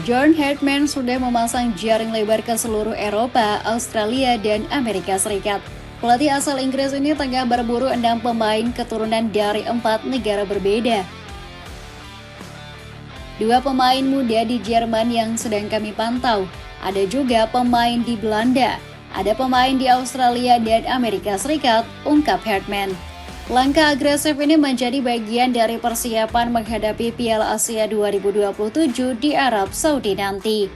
John Hartman sudah memasang jaring lebar ke seluruh Eropa, Australia, dan Amerika Serikat. Pelatih asal Inggris ini tengah berburu 6 pemain keturunan dari 4 negara berbeda. 2 pemain muda di Jerman yang sedang kami pantau. Ada juga pemain di Belanda. Ada pemain di Australia dan Amerika Serikat, ungkap Hartman. Langkah agresif ini menjadi bagian dari persiapan menghadapi Piala Asia 2027 di Arab Saudi nanti.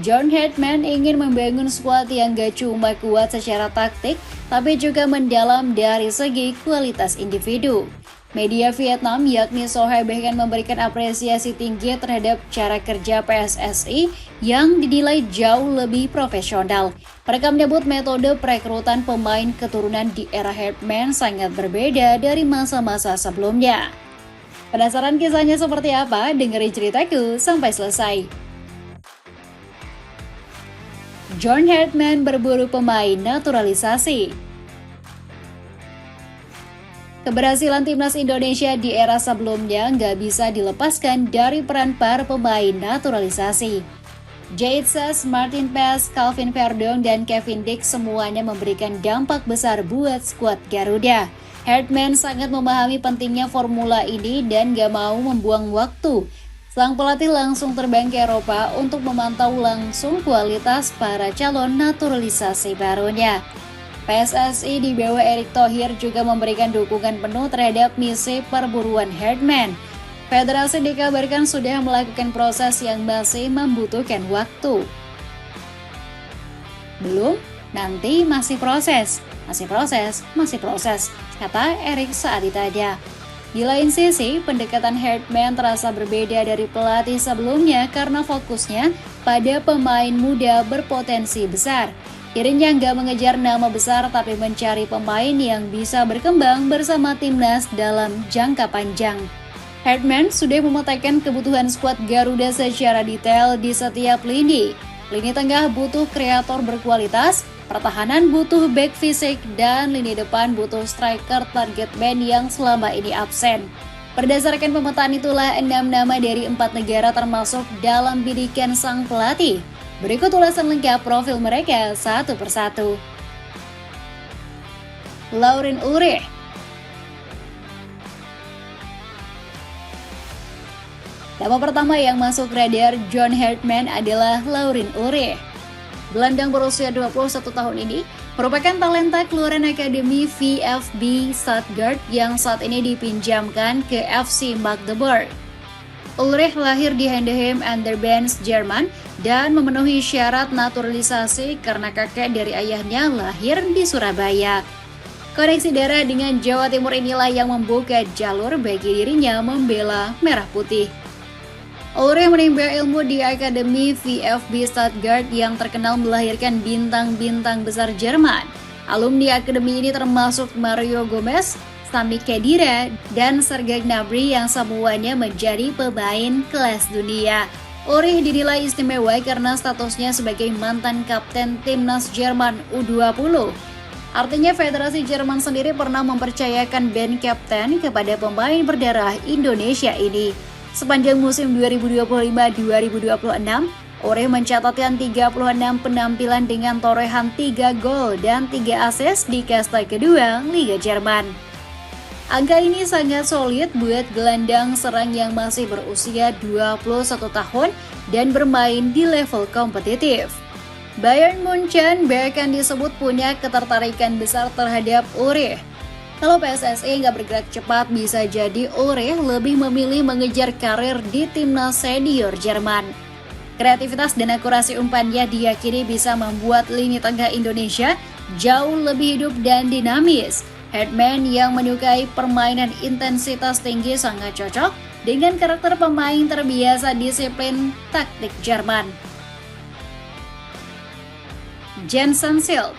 John Hartman ingin membangun skuad yang gak cuma kuat secara taktik, tapi juga mendalam dari segi kualitas individu. Media Vietnam yakni Sohai bahkan memberikan apresiasi tinggi terhadap cara kerja PSSI yang dinilai jauh lebih profesional. Mereka menyebut metode perekrutan pemain keturunan di era Hartman sangat berbeda dari masa-masa sebelumnya. Penasaran kisahnya seperti apa? Dengerin ceritaku sampai selesai. John Hartman berburu pemain naturalisasi. Keberhasilan timnas Indonesia di era sebelumnya nggak bisa dilepaskan dari peran para pemain naturalisasi. Jade Sess, Martin Paes, Calvin Verdong, dan Kevin Dix semuanya memberikan dampak besar buat skuad Garuda. Hartman sangat memahami pentingnya formula ini dan gak mau membuang waktu. Sang pelatih langsung terbang ke Eropa untuk memantau langsung kualitas para calon naturalisasi barunya. PSSI di bawah Erick Thohir juga memberikan dukungan penuh terhadap misi perburuan Hartman. Federasi dikabarkan sudah melakukan proses yang masih membutuhkan waktu. Belum, nanti masih proses, kata Erick saat ditanya. Di lain sisi, pendekatan Hartman terasa berbeda dari pelatih sebelumnya karena fokusnya pada pemain muda berpotensi besar. Dirinya nggak mengejar nama besar tapi mencari pemain yang bisa berkembang bersama timnas dalam jangka panjang. Hartman sudah memetakan kebutuhan skuad Garuda secara detail di setiap lini. Lini tengah butuh kreator berkualitas, pertahanan butuh back fisik, dan lini depan butuh striker target man yang selama ini absen. Berdasarkan pemetaan itulah 6 nama dari 4 negara termasuk dalam bidikan sang pelatih. Berikut ulasan lengkap profil mereka satu persatu. Lauren Ulrich. Nama pertama yang masuk radar John Hartman adalah Lauren Ulrich. Gelandang berusia 21 tahun ini merupakan talenta keluaran akademi VfB Stuttgart yang saat ini dipinjamkan ke FC Magdeburg. Ulrich lahir di Heidenheim an der Benz, Jerman, dan memenuhi syarat naturalisasi karena kakek dari ayahnya lahir di Surabaya. Koneksi darah dengan Jawa Timur inilah yang membuka jalur bagi dirinya membela Merah Putih. Ulrich menimba ilmu di Akademi VfB Stuttgart yang terkenal melahirkan bintang-bintang besar Jerman. Alumni akademi ini termasuk Mario Gomez, Sami Khedira, dan Sergei Gnabry yang semuanya menjadi pemain kelas dunia. Ulrich dinilai istimewa karena statusnya sebagai mantan kapten timnas Jerman U20. Artinya Federasi Jerman sendiri pernah mempercayakan band kapten kepada pemain berdarah Indonesia ini. Sepanjang musim 2025-2026, Ulrich mencatatkan 36 penampilan dengan torehan 3 gol dan 3 assist di kasta kedua Liga Jerman. Angka ini sangat solid buat gelandang serang yang masih berusia 21 tahun dan bermain di level kompetitif. Bayern Munchen bahkan disebut punya ketertarikan besar terhadap Ulrich. Kalau PSSI nggak bergerak cepat, bisa jadi Ulrich lebih memilih mengejar karir di timnas senior Jerman. Kreativitas dan akurasi umpannya diyakini bisa membuat lini tengah Indonesia jauh lebih hidup dan dinamis. Hartman yang menyukai permainan intensitas tinggi sangat cocok dengan karakter pemain terbiasa disiplin taktik Jerman. Jensen Schild.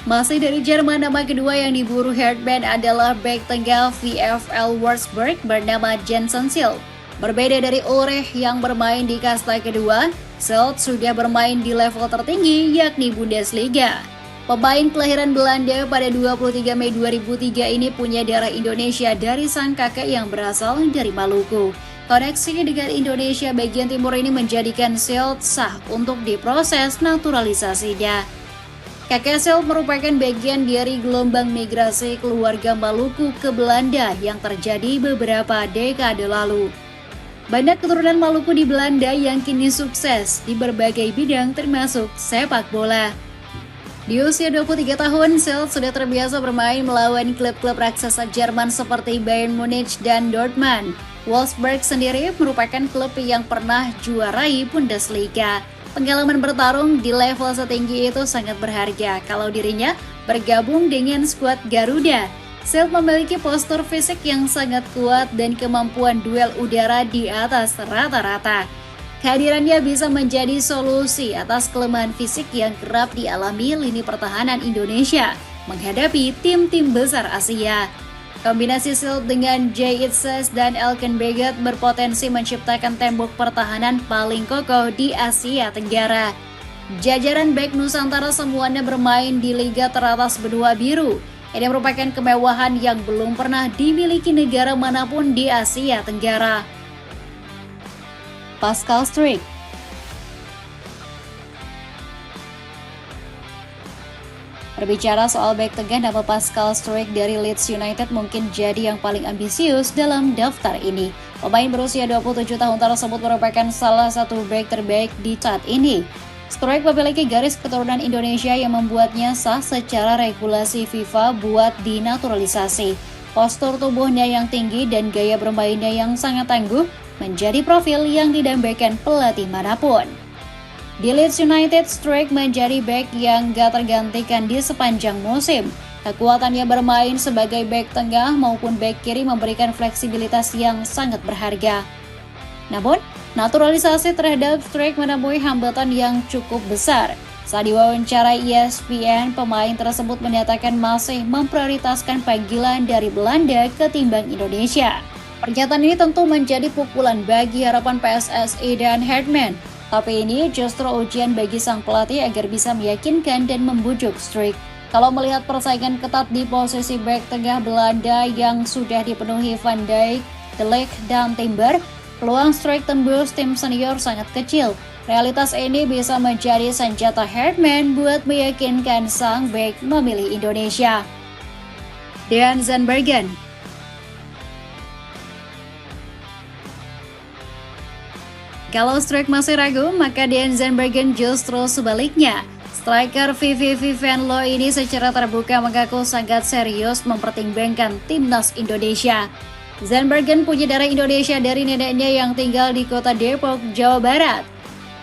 Masih dari Jerman, nama kedua yang diburu Hartman adalah bek tengah VfL Wolfsburg bernama Jensen Schild. Berbeda dari Ulrich yang bermain di kasta kedua, Schild sudah bermain di level tertinggi yakni Bundesliga. Pemain kelahiran Belanda pada 23 Mei 2003 ini punya darah Indonesia dari sang kakek yang berasal dari Maluku. Koneksi dengan Indonesia bagian timur ini menjadikan Syldt sah untuk diproses naturalisasinya. Kakek Syldt merupakan bagian dari gelombang migrasi keluarga Maluku ke Belanda yang terjadi beberapa dekade lalu. Banyak keturunan Maluku di Belanda yang kini sukses di berbagai bidang termasuk sepak bola. Di usia 23 tahun, Syldt sudah terbiasa bermain melawan klub-klub raksasa Jerman seperti Bayern Munich dan Dortmund. Wolfsburg sendiri merupakan klub yang pernah juarai Bundesliga. Pengalaman bertarung di level setinggi itu sangat berharga kalau dirinya bergabung dengan skuad Garuda. Syldt memiliki postur fisik yang sangat kuat dan kemampuan duel udara di atas rata-rata. Kehadirannya bisa menjadi solusi atas kelemahan fisik yang kerap dialami lini pertahanan Indonesia menghadapi tim-tim besar Asia. Kombinasi Syldt dengan Jay Itzes dan Elkan Baggett berpotensi menciptakan tembok pertahanan paling kokoh di Asia Tenggara. Jajaran bek Nusantara semuanya bermain di liga teratas benua biru. Ini merupakan kemewahan yang belum pernah dimiliki negara manapun di Asia Tenggara. Pascal Struijk. Berbicara soal bek tengah, nama Pascal Struijk dari Leeds United mungkin jadi yang paling ambisius dalam daftar ini. Pemain berusia 27 tahun tersebut merupakan salah satu bek terbaik di saat ini. Struijk memiliki garis keturunan Indonesia yang membuatnya sah secara regulasi FIFA buat dinaturalisasi. Postur tubuhnya yang tinggi dan gaya bermainnya yang sangat tangguh menjadi profil yang didambakan pelatih manapun. Di Leeds United, Struijk menjadi bek yang gak tergantikan di sepanjang musim. Kekuatannya bermain sebagai bek tengah maupun bek kiri memberikan fleksibilitas yang sangat berharga. Namun, naturalisasi terhadap Struijk menemui hambatan yang cukup besar. Saat diwawancara ESPN, pemain tersebut menyatakan masih memprioritaskan panggilan dari Belanda ketimbang Indonesia. Pernyataan ini tentu menjadi pukulan bagi harapan PSSI dan Hartman. Tapi ini justru ujian bagi sang pelatih agar bisa meyakinkan dan membujuk Struijk. Kalau melihat persaingan ketat di posisi bek tengah Belanda yang sudah dipenuhi Van Dijk, De Ligt, dan Timber, peluang Struijk tembus tim senior sangat kecil. Realitas ini bisa menjadi senjata Hartman buat meyakinkan sang bek memilih Indonesia. Dean Zandbergen. Kalau Struijk masih ragu, maka Dean Zandbergen justru sebaliknya. Striker VVV Venlo ini secara terbuka mengaku sangat serius mempertimbangkan timnas Indonesia. Zandbergen punya darah Indonesia dari neneknya yang tinggal di kota Depok, Jawa Barat.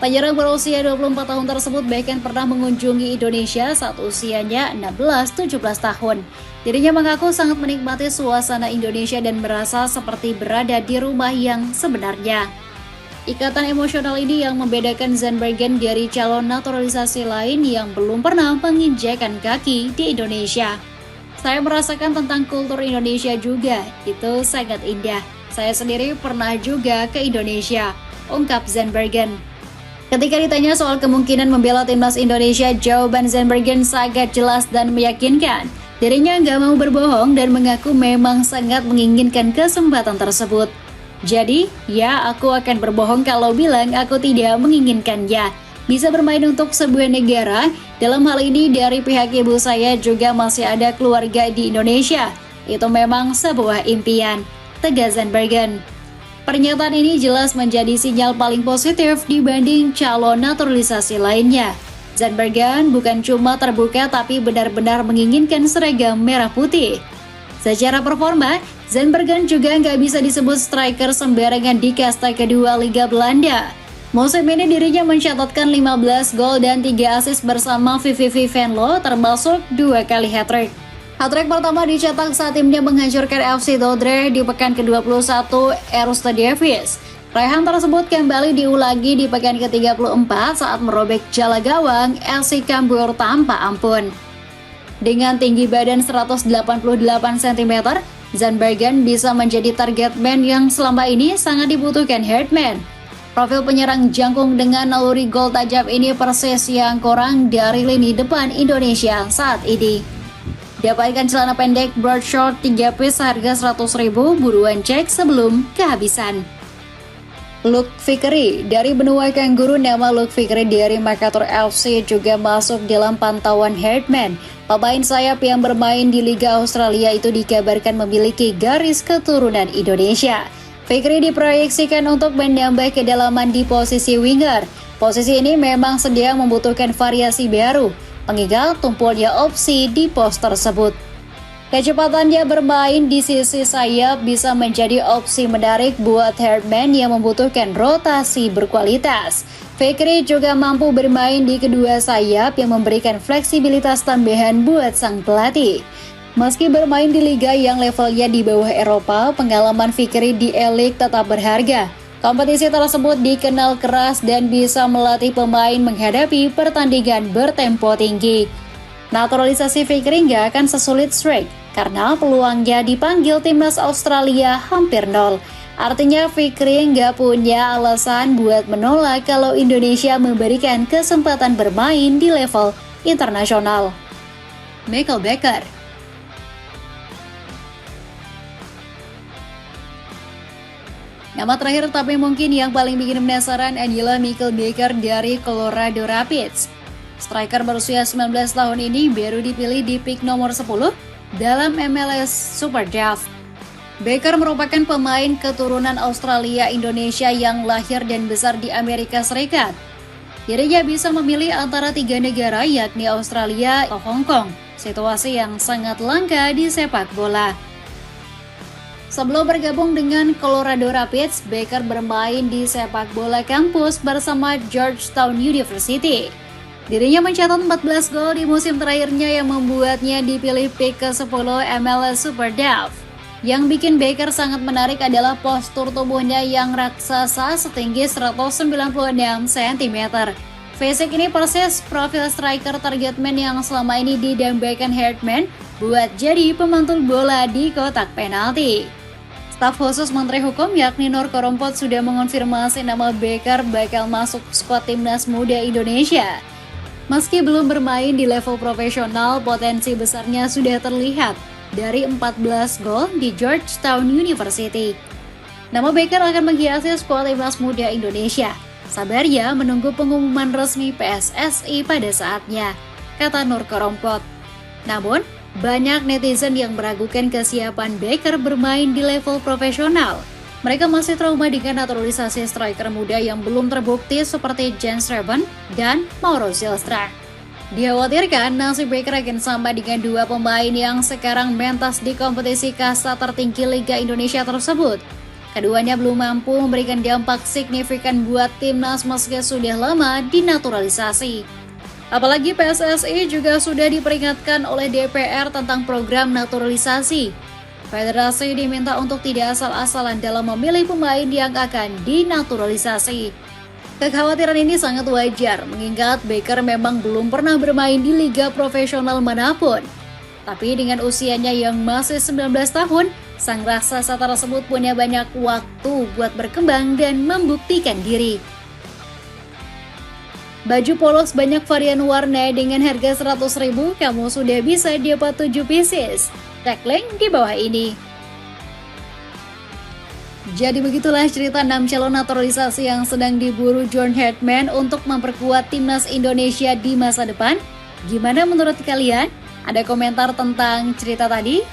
Penyerang berusia 24 tahun tersebut bahkan pernah mengunjungi Indonesia saat usianya 16-17 tahun. Dirinya mengaku sangat menikmati suasana Indonesia dan merasa seperti berada di rumah yang sebenarnya. Ikatan emosional ini yang membedakan Zandbergen dari calon naturalisasi lain yang belum pernah menginjakan kaki di Indonesia. Saya merasakan tentang kultur Indonesia juga, itu sangat indah. Saya sendiri pernah juga ke Indonesia, ungkap Zandbergen. Ketika ditanya soal kemungkinan membela timnas Indonesia, jawaban Zandbergen sangat jelas dan meyakinkan. Dirinya nggak mau berbohong dan mengaku memang sangat menginginkan kesempatan tersebut. Jadi, ya aku akan berbohong kalau bilang aku tidak menginginkannya. Bisa bermain untuk sebuah negara, dalam hal ini dari pihak ibu saya juga masih ada keluarga di Indonesia. Itu memang sebuah impian, tegas Zandbergen. Pernyataan ini jelas menjadi sinyal paling positif dibanding calon naturalisasi lainnya. Zandbergen bukan cuma terbuka tapi benar-benar menginginkan seragam merah putih. Secara performa, Zandbergen juga nggak bisa disebut striker sembarangan di kasta kedua Liga Belanda. Musim ini dirinya mencatatkan 15 gol dan 3 assist bersama VVV Venlo termasuk 2 kali hat-trick. Hat-trick pertama dicetak saat timnya menghancurkan FC Dordrecht di pekan ke-21 Eerste Divisie. Raihan tersebut kembali diulangi di pekan ke-34 saat merobek jala gawang FC Cambuur tanpa ampun. Dengan tinggi badan 188 cm, Zandbergen bisa menjadi target man yang selama ini sangat dibutuhkan Hartman. Profil penyerang jangkung dengan naluri gol tajam ini persis yang kurang dari lini depan Indonesia saat ini. Dapatkan celana pendek broad short 3 piece harga 100.000, buruan cek sebelum kehabisan. Luke Vickery dari benua Kangguru. Nama Luke Vickery dari Makassar FC juga masuk dalam pantauan Herdman. Pemain sayap yang bermain di Liga Australia itu dikabarkan memiliki garis keturunan Indonesia. Vickery diproyeksikan untuk menambah kedalaman di posisi winger. Posisi ini memang sedang membutuhkan variasi baru, mengingat tumpulnya opsi di pos tersebut. Kecepatannya bermain di sisi sayap bisa menjadi opsi menarik buat Herdman yang membutuhkan rotasi berkualitas. Vickery juga mampu bermain di kedua sayap yang memberikan fleksibilitas tambahan buat sang pelatih. Meski bermain di liga yang levelnya di bawah Eropa, pengalaman Vickery di E-League tetap berharga. Kompetisi tersebut dikenal keras dan bisa melatih pemain menghadapi pertandingan bertempo tinggi. Naturalisasi Vickery nggak akan sesulit Strike, karena peluangnya dipanggil timnas Australia hampir nol. Artinya Vickery nggak punya alasan buat menolak kalau Indonesia memberikan kesempatan bermain di level internasional. Michael Becker. Nama terakhir tapi mungkin yang paling bikin penasaran adalah Michael Becker dari Colorado Rapids. Striker berusia 19 tahun ini baru dipilih di pick nomor 10 dalam MLS Super Draft. Becker merupakan pemain keturunan Australia Indonesia yang lahir dan besar di Amerika Serikat. Dirinya bisa memilih antara 3 negara yakni Australia atau Hong Kong, situasi yang sangat langka di sepak bola. Sebelum bergabung dengan Colorado Rapids, Becker bermain di sepak bola kampus bersama Georgetown University. Dirinya mencatat 14 gol di musim terakhirnya yang membuatnya dipilih pick ke-10 MLS Super Draft. Yang bikin Becker sangat menarik adalah postur tubuhnya yang raksasa setinggi 196 cm. Fisik ini persis profil striker target man yang selama ini didambakan Herdman buat jadi pemantul bola di kotak penalti. Staf khusus Menteri Hukum yakni Nur Korompot sudah mengonfirmasi nama Becker bakal masuk skuad timnas muda Indonesia. Meski belum bermain di level profesional, potensi besarnya sudah terlihat dari 14 gol di Georgetown University. Nama Becker akan menghiasi skuad timnas muda Indonesia. Sabar ya menunggu pengumuman resmi PSSI pada saatnya, kata Nur Korompot. Namun, banyak netizen yang meragukan kesiapan Becker bermain di level profesional. Mereka masih trauma dengan naturalisasi striker muda yang belum terbukti seperti Jens Reben dan Mauro Zylstra. Dikhawatirkan nasib Becker akan sama dengan dua pemain yang sekarang mentas di kompetisi kasta tertinggi Liga Indonesia tersebut. Keduanya belum mampu memberikan dampak signifikan buat timnas meski sudah lama dinaturalisasi. Apalagi PSSI juga sudah diperingatkan oleh DPR tentang program naturalisasi. Federasi diminta untuk tidak asal-asalan dalam memilih pemain yang akan dinaturalisasi. Kekhawatiran ini sangat wajar mengingat Becker memang belum pernah bermain di liga profesional manapun. Tapi dengan usianya yang masih 19 tahun, sang raksasa tersebut punya banyak waktu buat berkembang dan membuktikan diri. Baju polos banyak varian warna dengan harga 100.000, kamu sudah bisa dapat 7 pieces. Cek link di bawah ini. Jadi begitulah cerita 6 calon naturalisasi yang sedang diburu John Herdman untuk memperkuat timnas Indonesia di masa depan. Gimana menurut kalian? Ada komentar tentang cerita tadi?